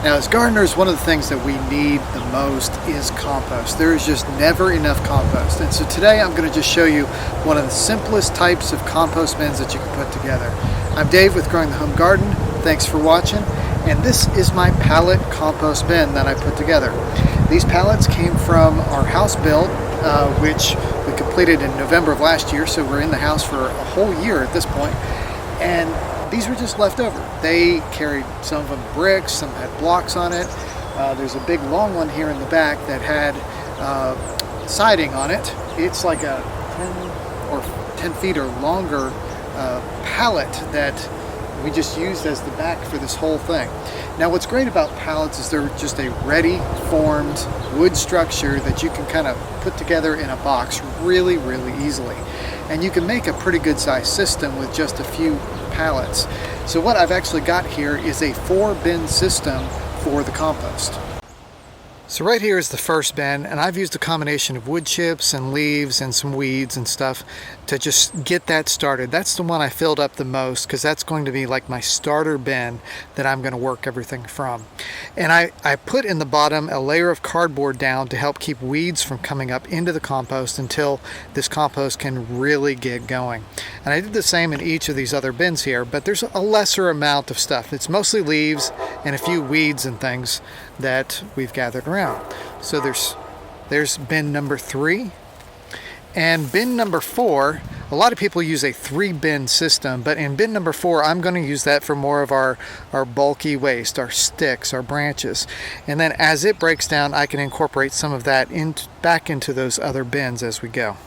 Now, as gardeners, one of the things that we need the most is compost. There is just never enough compost. And so today I'm going to just show you one of the simplest types of compost bins that you can put together. I'm Dave with Growing the Home Garden. Thanks for watching. And this is my pallet compost bin that I put together. These pallets came from our house build, which we completed in November of last year. So we're in the house for a whole year at this point. And these were just left over. They carried some of them bricks, some had blocks on it. There's a big long one here in the back that had siding on it. It's like a 10 feet or longer pallet that we just used as the back for this whole thing. Now what's great about pallets is they're just a ready formed wood structure that you can kind of put together in a box really easily. And you can make a pretty good sized system with just a few pallets. So what I've actually got here is a 4-bin system for the compost. So right here is the first bin, and I've used a combination of wood chips and leaves and some weeds and stuff to just get that started. That's the one I filled up the most because that's going to be like my starter bin that I'm going to work everything from. And I put in the bottom a layer of cardboard down to help keep weeds from coming up into the compost until this compost can really get going. And I did the same in each of these other bins here, but there's a lesser amount of stuff. It's mostly leaves and a few weeds and things that we've gathered around. So there's bin number 3. And bin number 4, a lot of people use a 3-bin system, but in bin number 4, I'm going to use that for more of our bulky waste, our sticks, our branches. And then as it breaks down, I can incorporate some of that back into those other bins as we go.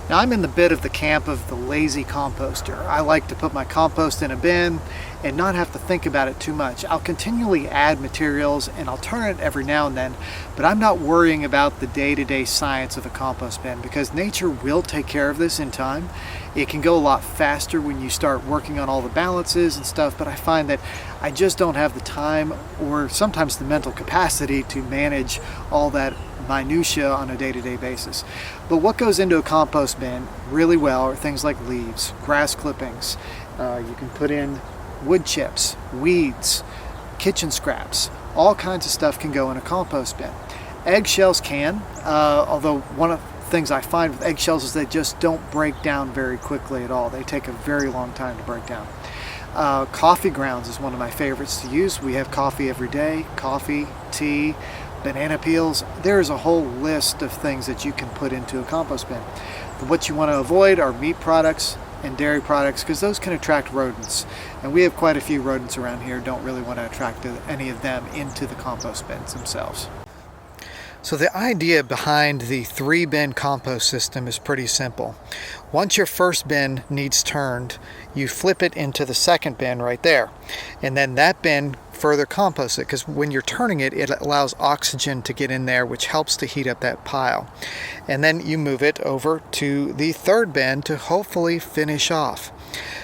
Now I'm in the bit of the camp of the lazy composter. I like to put my compost in a bin and not have to think about it too much. I'll continually add materials and I'll turn it every now and then, but I'm not worrying about the day-to-day science of a compost bin because nature will take care of this in time. It can go a lot faster when you start working on all the balances and stuff, but I find that I just don't have the time or sometimes the mental capacity to manage all that minutia on a day-to-day basis. But what goes into a compost bin really well are things like leaves, grass clippings. You can put in wood chips, weeds, kitchen scraps. All kinds of stuff can go in a compost bin. Eggshells can, although one of the things I find with eggshells is they just don't break down very quickly at all. They take a very long time to break down. Coffee grounds is one of my favorites to use. We have coffee every day, coffee, tea, banana peels. There's a whole list of things that you can put into a compost bin. But what you want to avoid are meat products and dairy products because those can attract rodents. And we have quite a few rodents around here, don't really want to attract any of them into the compost bins themselves. So the idea behind the 3-bin compost system is pretty simple. Once your first bin needs turned, you flip it into the second bin right there. And then that bin further composts it because when you're turning it, it allows oxygen to get in there, which helps to heat up that pile. And then you move it over to the 3rd bin to hopefully finish off.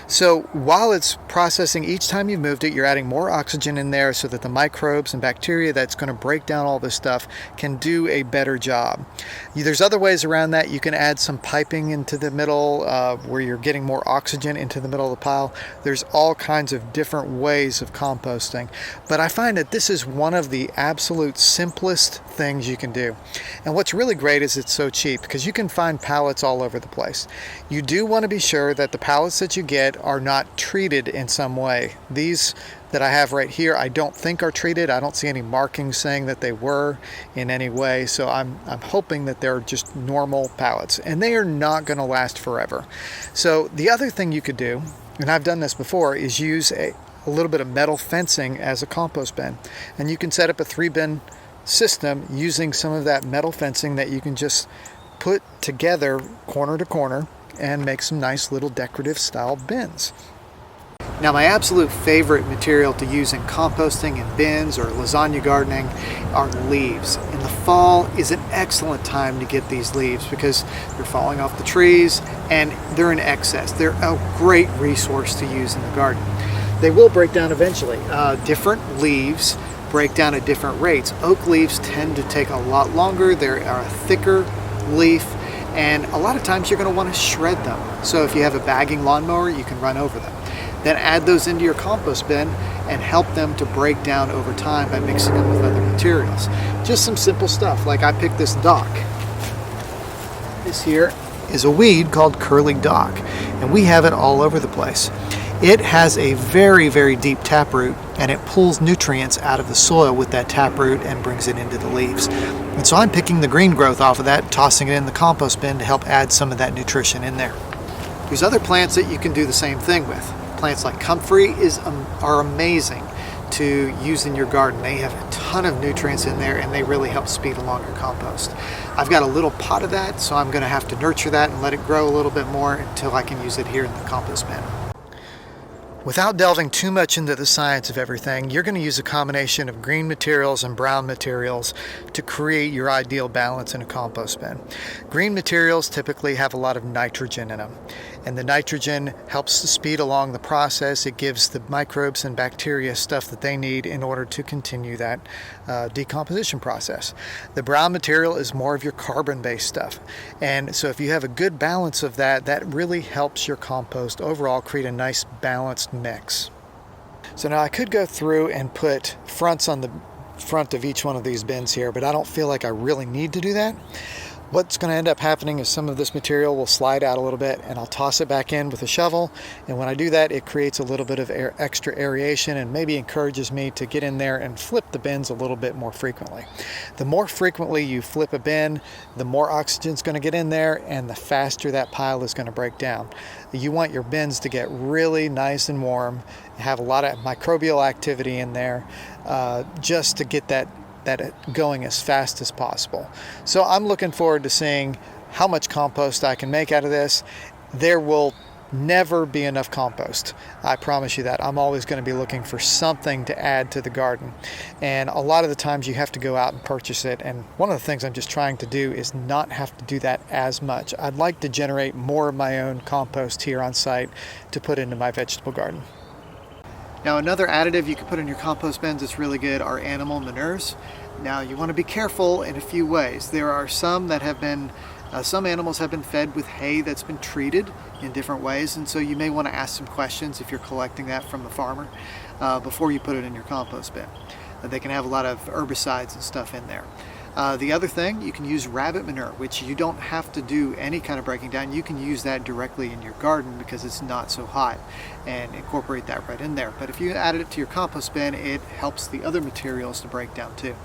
So while it's processing, each time you've moved it, you're adding more oxygen in there so that the microbes and bacteria that's going to break down all this stuff can do a better job. There's other ways around that. You can add some piping into the middle where you're getting more oxygen into the middle of the pile. There's all kinds of different ways of composting. But I find that this is one of the absolute simplest things you can do. And what's really great is it's so cheap because you can find pallets all over the place. You do want to be sure that the pallets that you get are not treated in some way. These that I have right here, I don't think are treated. I don't see any markings saying that they were in any way. So I'm hoping that they're just normal pallets and they are not going to last forever. So the other thing you could do, and I've done this before, is use a little bit of metal fencing as a compost bin. And you can set up a 3-bin system using some of that metal fencing that you can just put together corner to corner and make some nice little decorative style bins. Now my absolute favorite material to use in composting in bins or lasagna gardening are leaves. In the fall is an excellent time to get these leaves because they're falling off the trees and they're in excess. They're a great resource to use in the garden. They will break down eventually. Different leaves break down at different rates. Oak leaves tend to take a lot longer. They are a thicker leaf and a lot of times you're going to want to shred them. So if you have a bagging lawnmower, you can run over them. Then add those into your compost bin and help them to break down over time by mixing them with other materials. Just some simple stuff, like I picked this dock. This here is a weed called curly dock, and we have it all over the place. It has a very, very deep taproot, and it pulls nutrients out of the soil with that taproot and brings it into the leaves. And so I'm picking the green growth off of that, tossing it in the compost bin to help add some of that nutrition in there. There's other plants that you can do the same thing with. Plants like comfrey are amazing to use in your garden. They have a ton of nutrients in there, and they really help speed along your compost. I've got a little pot of that, so I'm going to have to nurture that and let it grow a little bit more until I can use it here in the compost bin. Without delving too much into the science of everything, you're going to use a combination of green materials and brown materials to create your ideal balance in a compost bin. Green materials typically have a lot of nitrogen in them, and the nitrogen helps to speed along the process. It gives the microbes and bacteria stuff that they need in order to continue that decomposition process. The brown material is more of your carbon-based stuff, and so if you have a good balance of that, that really helps your compost overall create a nice balanced mix. So now I could go through and put fronts on the front of each one of these bins here, but I don't feel like I really need to do that. What's going to end up happening is some of this material will slide out a little bit, and I'll toss it back in with a shovel, and when I do that, it creates a little bit of extra aeration and maybe encourages me to get in there and flip the bins a little bit more frequently. The more frequently you flip a bin, the more oxygen is going to get in there, and the faster that pile is going to break down. You want your bins to get really nice and warm, have a lot of microbial activity in there, just to get that going as fast as possible. So I'm looking forward to seeing how much compost I can make out of this. There will never be enough compost. I promise you that. I'm always going to be looking for something to add to the garden. And a lot of the times you have to go out and purchase it. And one of the things I'm just trying to do is not have to do that as much. I'd like to generate more of my own compost here on site to put into my vegetable garden. Now, another additive you can put in your compost bins that's really good are animal manures. Now, you want to be careful in a few ways. There are some that have been, some animals have been fed with hay that's been treated in different ways, and so you may want to ask some questions if you're collecting that from the farmer before you put it in your compost bin. They can have a lot of herbicides and stuff in there. The other thing, you can use rabbit manure, which you don't have to do any kind of breaking down. You can use that directly in your garden because it's not so hot, and incorporate that right in there. But if you added it to your compost bin, it helps the other materials to break down too.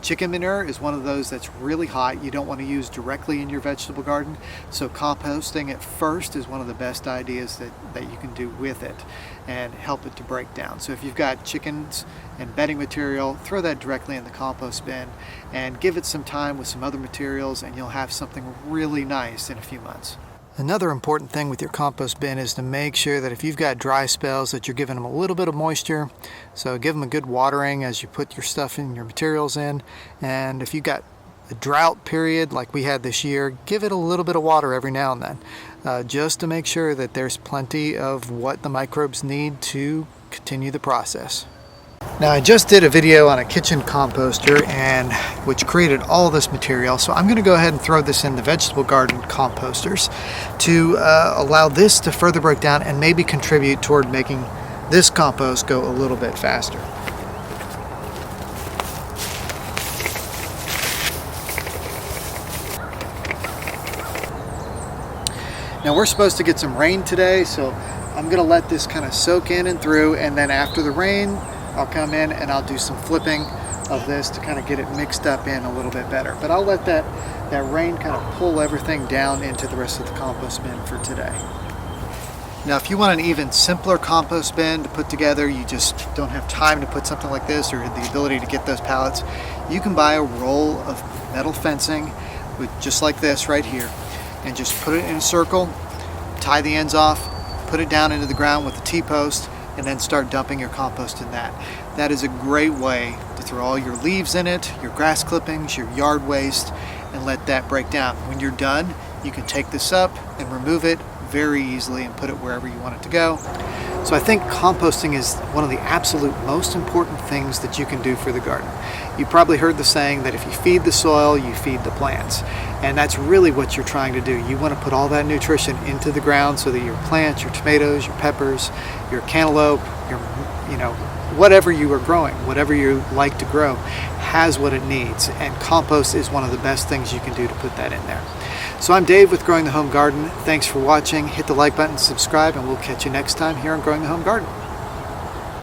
Chicken manure is one of those that's really hot. You don't want to use directly in your vegetable garden, so composting it first is one of the best ideas that you can do with it and help it to break down. So if you've got chickens and bedding material, throw that directly in the compost bin and give it some time with some other materials, and you'll have something really nice in a few months. Another important thing with your compost bin is to make sure that if you've got dry spells that you're giving them a little bit of moisture. So give them a good watering as you put your stuff in, your materials in. And if you've got a drought period like we had this year, give it a little bit of water every now and then, just to make sure that there's plenty of what the microbes need to continue the process. Now, I just did a video on a kitchen composter which created all this material, so I'm going to go ahead and throw this in the vegetable garden composters to allow this to further break down and maybe contribute toward making this compost go a little bit faster. Now, we're supposed to get some rain today, so I'm going to let this kind of soak in and through, and then after the rain I'll come in and I'll do some flipping of this to kind of get it mixed up in a little bit better. But I'll let that rain kind of pull everything down into the rest of the compost bin for today. Now, if you want an even simpler compost bin to put together, you just don't have time to put something like this or the ability to get those pallets, you can buy a roll of metal fencing with just like this right here, and just put it in a circle, tie the ends off, put it down into the ground with a T-post, and then start dumping your compost in that. That is a great way to throw all your leaves in it, your grass clippings, your yard waste, and let that break down. When you're done, you can take this up and remove it very easily and put it wherever you want it to go. So I think composting is one of the absolute most important things that you can do for the garden. You probably heard the saying that if you feed the soil, you feed the plants. And that's really what you're trying to do. You want to put all that nutrition into the ground so that your plants, your tomatoes, your peppers, your cantaloupe, your whatever you are growing, whatever you like to grow, has what it needs. And compost is one of the best things you can do to put that in there. So I'm Dave with Growing the Home Garden. Thanks for watching. Hit the like button, subscribe, and we'll catch you next time here on Growing the Home Garden.